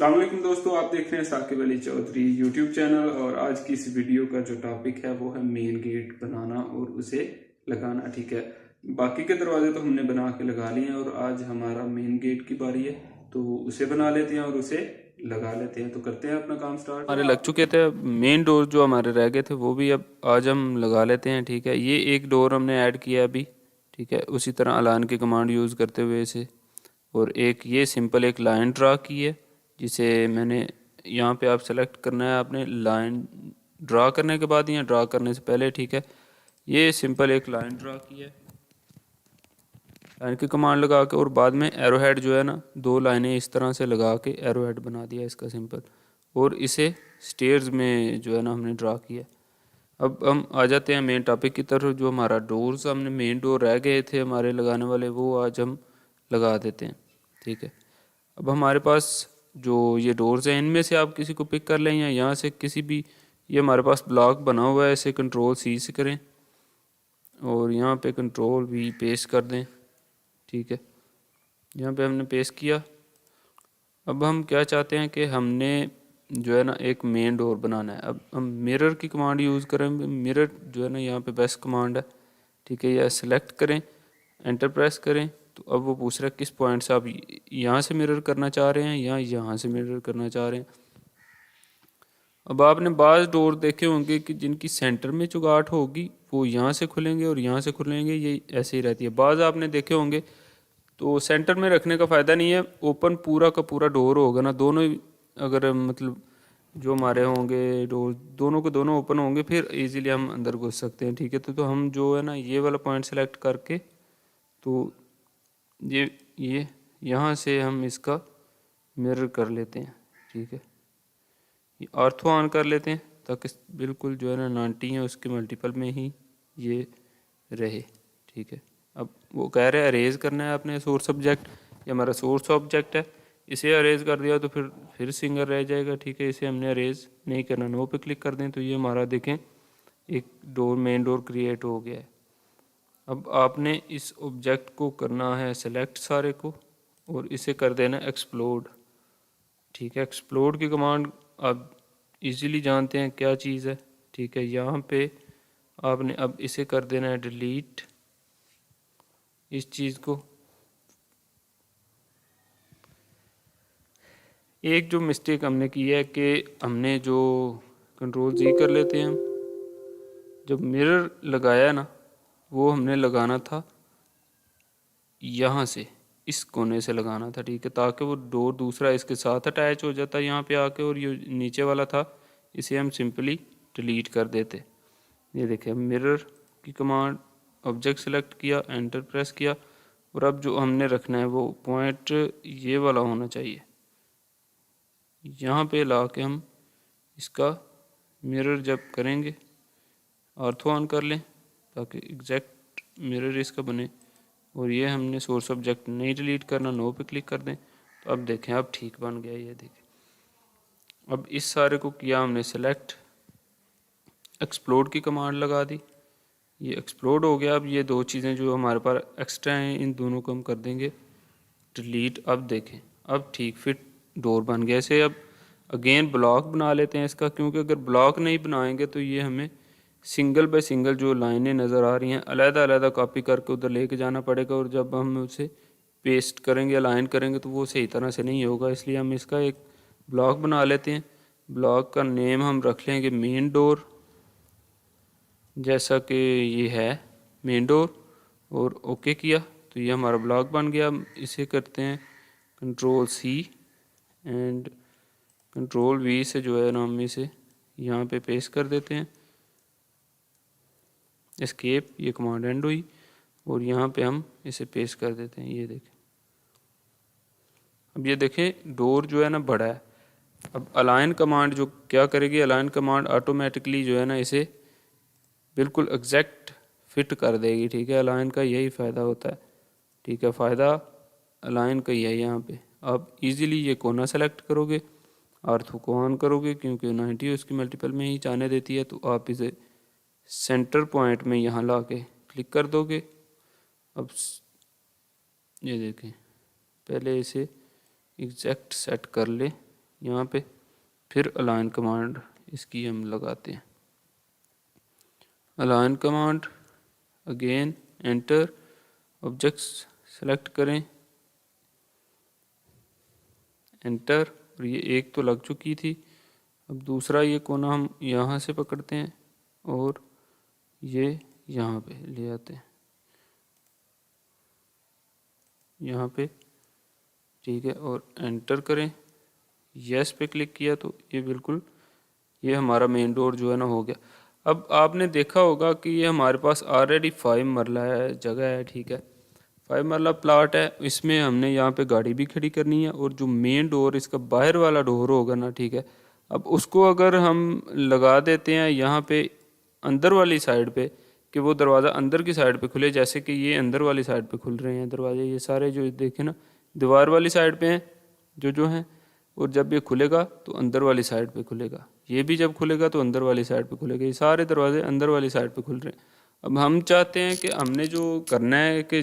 अस्सलाम वालेकुम दोस्तों, आप देख रहे हैं साकिब अली चौधरी यूट्यूब चैनल। और आज की इस वीडियो का जो टॉपिक है वो है मेन गेट बनाना और उसे लगाना। ठीक है, बाकी के दरवाजे तो हमने बना के लगा लिए हैं और आज हमारा मेन गेट की बारी है, तो उसे बना लेते हैं और उसे लगा लेते हैं। तो करते हैं अपना काम स्टार्ट। हमारे लग चुके थे, मेन डोर जो हमारे रह गए थे वो भी अब आज हम लगा लेते हैं। ठीक है, ये एक डोर हमने ऐड किया अभी। ठीक है, उसी तरह अलान की कमांड यूज़ करते हुए इसे, और एक ये सिंपल एक लाइन ड्रा की है जिसे मैंने यहाँ पे आप सेलेक्ट करना है आपने लाइन ड्रा करने के बाद या ड्रा करने से पहले। ठीक है, ये सिंपल एक लाइन ड्रा की है लाइन की कमांड लगा के, और बाद में एरो हेड जो है ना, दो लाइनें इस तरह से लगा के एरो हेड बना दिया इसका सिंपल, और इसे स्टेयर्स में जो है ना हमने ड्रा किया। अब हम आ जाते हैं मेन टॉपिक की तरफ। जो हमारा डोर्स हमने मेन डोर रह गए थे हमारे लगाने वाले, वो आज हम लगा देते हैं। ठीक है, अब हमारे पास जो ये डोर्स हैं इनमें से आप किसी को पिक कर लें या यहाँ से किसी भी, ये हमारे पास ब्लॉक बना हुआ है, इसे कंट्रोल सी से करें और यहाँ पे कंट्रोल वी पेस्ट कर दें। ठीक है, यहाँ पे हमने पेस्ट किया। अब हम क्या चाहते हैं कि हमने जो है ना एक मेन डोर बनाना है। अब हम मिरर की कमांड यूज़ करेंगे। मिरर जो है ना यहाँ पे बेस्ट कमांड है। ठीक है, यह सेलेक्ट करें, एंटर प्रेस करें, तो अब वो पूछ रहा है किस पॉइंट से आप यहाँ से मिरर करना चाह रहे हैं या यहाँ से मिरर करना चाह रहे हैं। अब आपने बाज़ डोर देखे होंगे कि जिनकी सेंटर में चुगाट होगी वो यहाँ से खुलेंगे और यहाँ से खुलेंगे, ये ऐसे ही रहती है। बाज़ आपने देखे होंगे तो सेंटर में रखने का फ़ायदा नहीं है, ओपन पूरा का पूरा डोर होगा ना, दोनों ही अगर मतलब जो हमारे होंगे डोर दोनों के दोनों ओपन होंगे, फिर इजीली हम अंदर घुस सकते हैं। ठीक है, तो हम जो है ना ये वाला पॉइंट सेलेक्ट करके, तो ये यहाँ से हम इसका मिरर कर लेते हैं। ठीक है, ये ऑर्थो ऑन कर लेते हैं ताकि बिल्कुल जो है ना 90 है उसके मल्टीपल में ही ये रहे। ठीक है, अब वो कह रहे हैं अरेज करना है अपने सोर्स ऑब्जेक्ट, ये हमारा सोर्स ऑब्जेक्ट है, इसे अरेज कर दिया तो फिर सिंगल रह जाएगा। ठीक है, इसे हमने अरेज नहीं करना, नो पे क्लिक कर दें तो ये हमारा देखें एक डोर मेन डोर क्रिएट हो गया है। अब आपने इस ऑब्जेक्ट को करना है सेलेक्ट सारे को और इसे कर देना एक्सप्लोड। ठीक है, एक्सप्लोड की कमांड आप इजीली जानते हैं क्या चीज़ है। ठीक है, यहाँ पे आपने अब इसे कर देना है डिलीट, इस चीज़ को। एक जो मिस्टेक हमने की है कि हमने जो कंट्रोल जी कर लेते हैं, जब मिरर लगाया ना वो हमने लगाना था यहाँ से, इस कोने से लगाना था। ठीक है, ताकि वो डोर दूसरा इसके साथ अटैच हो जाता यहाँ पे आके, और ये नीचे वाला था इसे हम सिंपली डिलीट कर देते। ये देखिए, मिरर की कमांड, ऑब्जेक्ट सेलेक्ट किया, एंटर प्रेस किया, और अब जो हमने रखना है वो पॉइंट ये वाला होना चाहिए। यहाँ पे ला के हम इसका मिरर जब करेंगे ऑर्थो ऑन कर लें ताकि एग्जैक्ट मिरर इसका बने, और ये हमने सोर्स ऑब्जेक्ट नहीं डिलीट करना, नो पे क्लिक कर दें। तो अब देखें अब ठीक बन गया। ये देखें, अब इस सारे को किया हमने सेलेक्ट, एक्सप्लोड की कमांड लगा दी, ये एक्सप्लोड हो गया। अब ये दो चीज़ें जो हमारे पास एक्स्ट्रा हैं इन दोनों को हम कर देंगे डिलीट। अब देखें अब ठीक फिट डोर बन गया। इसे अब अगेन ब्लॉक बना लेते हैं इसका, क्योंकि अगर ब्लॉक नहीं बनाएंगे तो ये हमें सिंगल बाय सिंगल जो लाइनें नज़र आ रही हैं अलग अलग कॉपी करके उधर लेके जाना पड़ेगा, और जब हम उसे पेस्ट करेंगे अलाइन करेंगे तो वो सही तरह से नहीं होगा। इसलिए हम इसका एक ब्लॉक बना लेते हैं। ब्लॉक का नेम हम रख लेंगे मेन डोर, जैसा कि ये है मेन डोर, और ओके किया तो ये हमारा ब्लॉक बन गया। इसे करते हैं control C and control V से जो है ना हम इसे यहाँ पे पेस्ट कर देते हैं, एस्केप, ये कमांड एंड हुई, और यहाँ पे हम इसे पेस्ट कर देते हैं। ये देखें, अब ये देखें डोर जो है ना बड़ा है। अब अलाइन कमांड जो क्या करेगी, अलाइन कमांड ऑटोमेटिकली जो है ना इसे बिल्कुल एग्जैक्ट फिट कर देगी। ठीक है, अलाइन का यही फ़ायदा होता है। ठीक है, फ़ायदा अलाइन का ही है। यहाँ पे आप इजीली ये कोना सेलेक्ट करोगे, आर्थो को ऑन करोगे क्योंकि 90 उसकी मल्टीपल में ही जाने देती है, तो आप इसे सेंटर पॉइंट में यहाँ ला के क्लिक कर दोगे। अब ये देखें, पहले इसे एग्जैक्ट सेट कर ले, यहाँ पे, फिर अलाइन कमांड इसकी हम लगाते हैं। Align command, again enter, objects select करें, एंटर, और ये एक तो लग चुकी थी। अब दूसरा ये कोना हम यहाँ से पकड़ते हैं और ये यहाँ पे ले आते हैं, यहाँ पे, ठीक है, और एंटर करें। यस पे क्लिक किया तो ये बिल्कुल, ये हमारा मेन डोर जो है ना हो गया। अब आपने देखा होगा कि ये हमारे पास ऑलरेडी 5 मरला है जगह है, ठीक है, 5 मरला प्लाट है। इसमें हमने यहाँ पे गाड़ी भी खड़ी करनी है, और जो मेन डोर इसका बाहर वाला डोर होगा ना, ठीक है, अब उसको अगर हम लगा देते हैं यहाँ पे अंदर वाली साइड पे, कि वो दरवाज़ा अंदर की साइड पे खुले, जैसे कि ये अंदर वाली साइड पे खुल रहे हैं दरवाजे, ये सारे जो देखे ना दीवार वाली साइड पे हैं जो हैं, और जब ये खुलेगा तो अंदर वाली साइड पे खुलेगा, ये भी जब खुलेगा तो अंदर वाली साइड पे खुलेगा, ये सारे दरवाजे अंदर वाली साइड पे खुल रहे हैं। अब हम चाहते हैं कि हमने जो करना है कि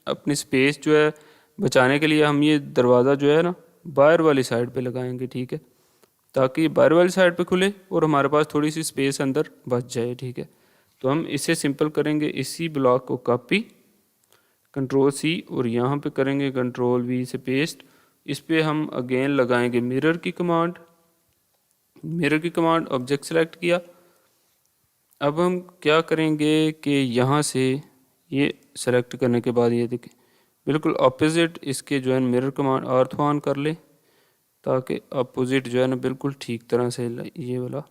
अपनी स्पेस जो है बचाने के लिए हम ये दरवाज़ा जो है ना बाहर वाली साइड पे लगाएंगे, ठीक है, ताकि बाहर वाली साइड पे खुले और हमारे पास थोड़ी सी स्पेस अंदर बच जाए, ठीक है। तो हम इसे सिंपल करेंगे, इसी ब्लॉक को कॉपी, कंट्रोल सी, और यहाँ पे करेंगे कंट्रोल वी से पेस्ट। इस पे हम अगेन लगाएंगे मिरर की कमांड, मिरर की कमांड, ऑब्जेक्ट सेलेक्ट किया। अब हम क्या करेंगे कि यहाँ से ये सेलेक्ट करने के बाद ये देखें बिल्कुल अपोजिट इसके जो है मिरर कमांड ऑर्थो ऑन कर ले, ताकि अपोजिट जो है ना बिल्कुल ठीक तरह से ये वाला,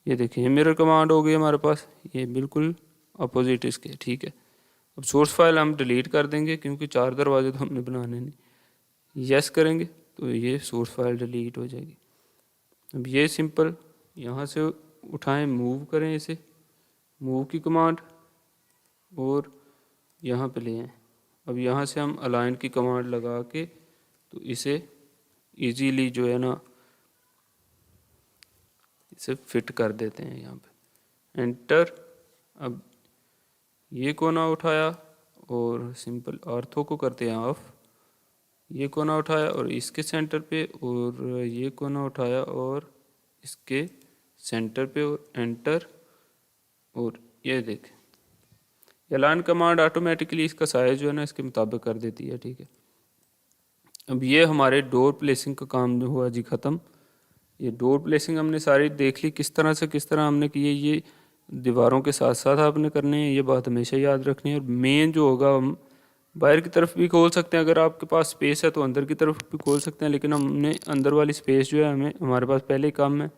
ये देखिए ये मिरर कमांड हो गई हमारे पास, ये बिल्कुल अपोजिट इसके, ठीक है। अब सोर्स फाइल हम डिलीट कर देंगे क्योंकि 4 दरवाजे तो हमने बनाने नहीं। यस करेंगे तो ये सोर्स फाइल डिलीट हो जाएगी। अब ये सिंपल यहाँ से उठाएं, मूव करें इसे, मूव की कमांड, और यहाँ पे ले आएं। अब यहाँ से हम अलाइन की कमांड लगा के तो इसे इजीली जो है ना इसे फिट कर देते हैं यहाँ पे, एंटर। अब ये कोना उठाया और सिंपल ऑर्थो को करते हैं ऑफ, ये कोना उठाया और इसके सेंटर पे, और ये कोना उठाया और इसके सेंटर पे, और एंटर, और ये देखें अलाइन कमांड ऑटोमेटिकली इसका साइज जो है ना इसके मुताबिक कर देती है, ठीक है। अब ये हमारे डोर प्लेसिंग का काम जो हुआ जी ख़त्म। ये डोर प्लेसिंग हमने सारी देख ली किस तरह से, किस तरह हमने किए, ये दीवारों के साथ साथ आपने करने हैं, ये बात हमेशा याद रखनी है। और मेन जो होगा हम बाहर की तरफ भी खोल सकते हैं, अगर आपके पास स्पेस है तो अंदर की तरफ भी खोल सकते हैं, लेकिन हमने अंदर वाली स्पेस जो है हमें हमारे पास पहले ही कम है,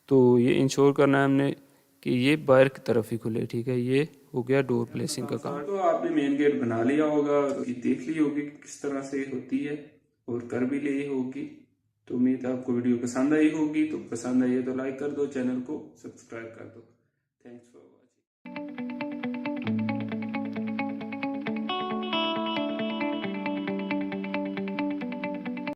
तो ये इंश्योर करना है हमने कि ये बाहर की तरफ ही खुले, ठीक है। ये हो गया डोर प्लेसिंग का काम। तो आपने मेन गेट बना लिया होगा, देख ली होगी किस तरह से होती है और कर भी ली होगी। तो उम्मीद है आपको वीडियो पसंद आई होगी, तो पसंद आई है तो लाइक कर दो, चैनल को सब्सक्राइब कर दो। Thanks for